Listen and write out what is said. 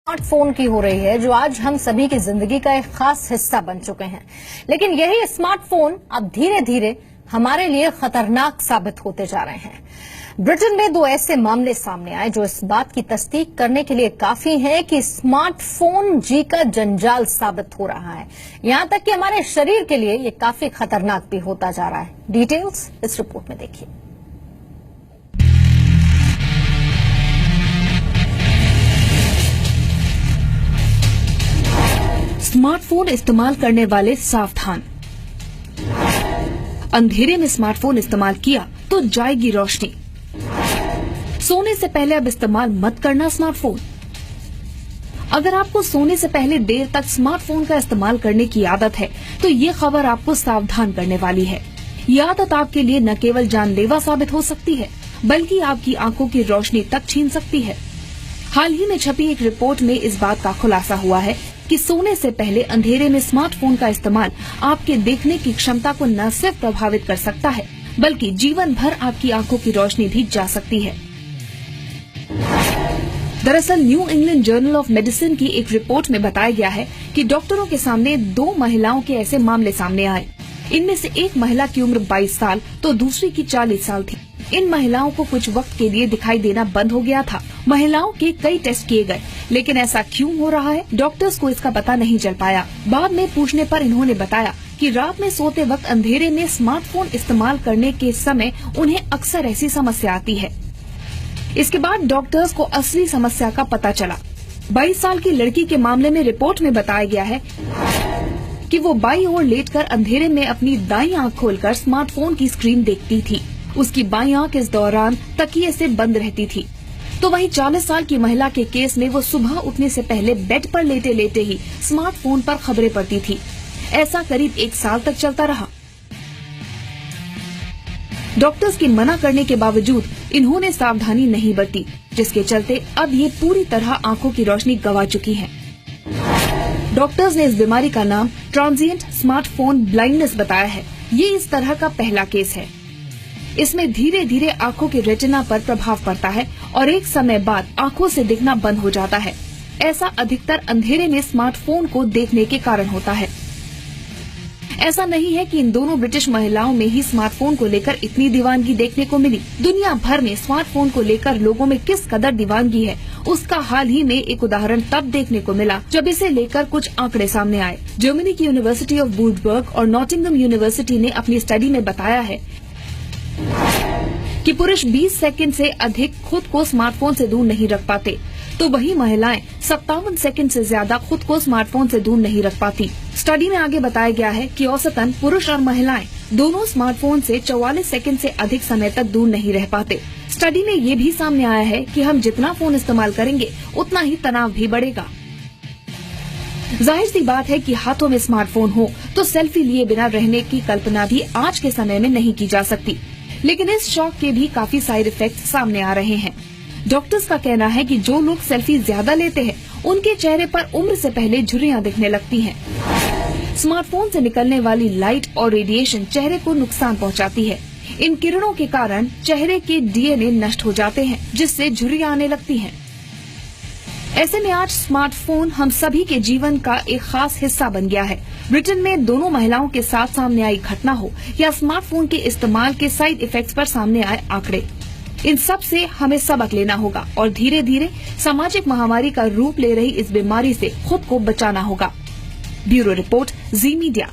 Smartphone की हो रही है, जो आज हम सभी की जिंदगी का एक खास हिस्सा बन चुके हैं। लेकिन यही स्मार्टफोन अब धीरे धीरे हमारे लिए खतरनाक साबित होते जा रहे हैं। ब्रिटेन में 2 ऐसे मामले सामने आए जो इस बात की तस्दीक करने के लिए काफी हैं कि स्मार्टफोन जी का जंजाल साबित हो रहा है। यहां तक कि हमारे शरीर के लिए ये काफी खतरनाक भी होता जा रहा है। डिटेल्स इस रिपोर्ट में देखिए। स्मार्टफोन इस्तेमाल करने वाले सावधान। अंधेरे में स्मार्टफोन इस्तेमाल किया तो जाएगी रोशनी। सोने से पहले अब इस्तेमाल मत करना स्मार्टफोन। अगर आपको सोने से पहले देर तक स्मार्टफोन का इस्तेमाल करने की आदत है तो ये खबर आपको सावधान करने वाली है। ये आदत आपके लिए न केवल जानलेवा साबित हो सकती है बल्कि आपकी आंखों की रोशनी तक छीन सकती है। हाल ही में छपी एक रिपोर्ट में इस बात का खुलासा हुआ है कि सोने से पहले अंधेरे में स्मार्टफोन का इस्तेमाल आपके देखने की क्षमता को न सिर्फ प्रभावित कर सकता है बल्कि जीवन भर आपकी आंखों की रोशनी भी जा सकती है। दरअसल new England journal of medicine की एक रिपोर्ट में बताया गया है कि डॉक्टरों के सामने 2 महिलाओं के ऐसे मामले सामने आए। इनमें से एक महिला की उम्र 22 साल तो दूसरी की 40 साल थी। इन महिलाओं को कुछ वक्त के लिए दिखाई देना बंद हो गया था। महिलाओं के कई टेस्ट किए गए, लेकिन ऐसा क्यों हो रहा है, डॉक्टर्स को इसका पता नहीं चल पाया। बाद में पूछने पर इन्होंने बताया कि रात में सोते वक्त अंधेरे में स्मार्टफोन इस्तेमाल करने के समय उन्हें अक्सर ऐसी समस्या आती है। इसके बाद डॉक्टर्स को असली समस्या का पता चला। 22 साल की लड़की के मामले में रिपोर्ट में बताया गया है कि वो बाईं ओर लेटकर अंधेरे में अपनी दाईं आंख खोलकर स्मार्टफोन की स्क्रीन देखती थी। उसकी बाईं आंख इस दौरान तकिए से बंद रहती थी। तो वहीं 40 साल की महिला के केस में वो सुबह उठने से पहले बेड पर लेटे लेटे ही स्मार्टफोन पर खबरें पढ़ती थी। ऐसा करीब 1 साल तक चलता रहा। डॉक्टर्स के मना करने के बावजूद इन्होंने सावधानी नहीं बरती, जिसके चलते अब ये पूरी तरह आंखों की रोशनी गंवा चुकी हैं। डॉक्टर्स ने इस बीमारी का नाम ट्रांजिएंट स्मार्टफोन ब्लाइंडनेस बताया है। ये इस तरह का पहला केस है। इसमें धीरे धीरे आंखों के रेटिना पर प्रभाव पड़ता है और एक समय बाद आंखों से दिखना बंद हो जाता है। ऐसा अधिकतर अंधेरे में स्मार्टफोन को देखने के कारण होता है। ऐसा नहीं है कि इन दोनों ब्रिटिश महिलाओं में ही स्मार्टफोन को लेकर इतनी दीवानगी देखने को मिली। दुनिया भर में स्मार्टफोन को लेकर लोगों में किस कदर दीवानगी है, उसका हाल ही में एक उदाहरण तब देखने को मिला जब इसे लेकर कुछ आंकड़े सामने आए। जर्मनी की यूनिवर्सिटी ऑफ वुडबर्ग और नॉटिंघम यूनिवर्सिटी ने अपनी स्टडी में बताया है कि पुरुष 20 सेकंड से अधिक खुद को स्मार्टफोन से दूर नहीं रख पाते, तो वही महिलाएं 57 सेकंड से ज्यादा खुद को स्मार्टफोन से दूर नहीं रख पाती। स्टडी में आगे बताया गया है कि औसतन पुरुष और महिलाएं दोनों स्मार्टफोन से 44 सेकंड से अधिक समय तक दूर नहीं रह पाते। स्टडी में ये भी सामने आया है कि हम जितना फोन इस्तेमाल करेंगे उतना ही तनाव भी बढ़ेगा। जाहिर सी बात है कि हाथों में स्मार्टफोन हो तो सेल्फी लिए बिना रहने की कल्पना भी आज के समय में नहीं की जा सकती। लेकिन इस शौक के भी काफी साइड इफेक्ट्स सामने आ रहे हैं। डॉक्टर्स का कहना है कि जो लोग सेल्फी ज्यादा लेते हैं उनके चेहरे पर उम्र से पहले झुर्रियां दिखने लगती हैं। स्मार्टफोन से निकलने वाली लाइट और रेडिएशन चेहरे को नुकसान पहुंचाती है। इन किरणों के कारण चेहरे के डीएनए नष्ट हो जाते हैं, जिससे झुर्रियां आने लगती हैं। ऐसे में आज स्मार्टफोन हम सभी के जीवन का एक खास हिस्सा बन गया है। ब्रिटेन में दोनों महिलाओं के साथ सामने आई घटना हो या स्मार्टफोन के इस्तेमाल के साइड इफेक्ट्स पर सामने आए आंकड़े, इन सब से हमें सबक लेना होगा और धीरे धीरे सामाजिक महामारी का रूप ले रही इस बीमारी से खुद को बचाना होगा। ब्यूरो रिपोर्ट, जी मीडिया।